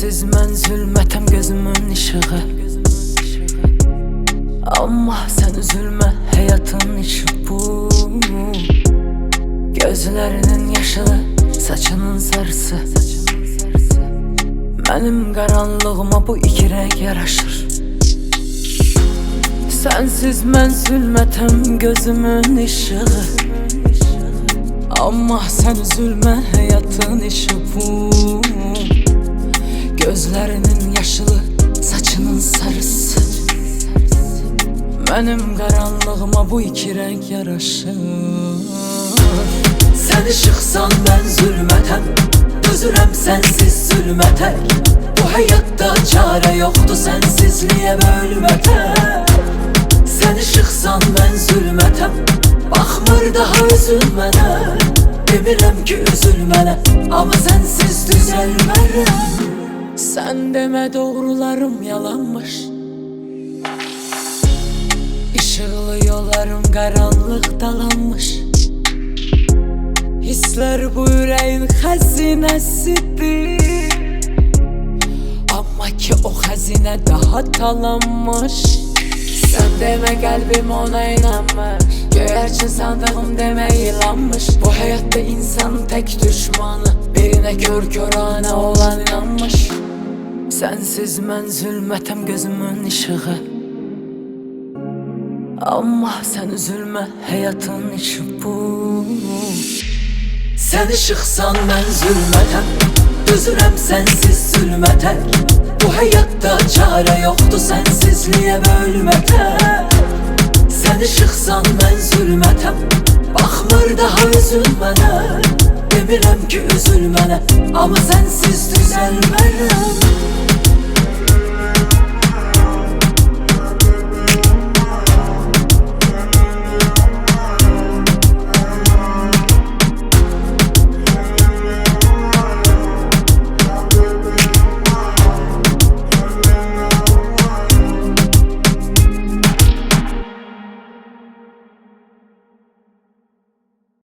Sensiz mən zülmətəm gözümün işığı. Amma sən üzülmə, həyatın işi bu. Gözlərinin yaşılı, saçının sarısı. Mənim qaranlığıma bu iki rəng yaraşır. Sensiz mən zülmətəm gözümün işığı. Amma sən üzülmə, həyatın işi bu. Gözlərinin yaşılı, saçının sarısı. Mənim qaranlığıma bu iki rəng yaraşır. Sən işıqsan, mən zülmətəm. Dözürəm sənsiz zülmətə. Bu həyatda çarə yoxdur sənsizliyə bölmətə. Sən işıqsan, mən zülmətəm. Baxmır daha üzülmənə. Demirəm ki üzülmənə, amma sənsiz düzəlmərəm. Sən demə doğrularım yalanmış. İşıqlı yollarım qaranlıq dalanmış. Hisslər bu ürəyin xəzinəsidir. Amma ki o xəzinə daha talanmış. Sən demə qəlbim ona inanmır. Göyərçin sandığım demək ilanmış. Bu həyatda insanın tək düşmanı birinə kör-körənə olan inanmış. Sensiz mən zülmətəm gözümün işığı. Amma sən üzülmə, həyatın işi bu. Sən işıqsan, mən zülmətəm. Dözürəm sənsiz zülmətə. Bu həyatda çarə yoxdur sənsizliyə bölmətə. Sən işıqsan, mən zülmətəm. Baxmır daha üzülmənə. Demirəm ki üzülmənə, amma sənsiz düzəlmərəm.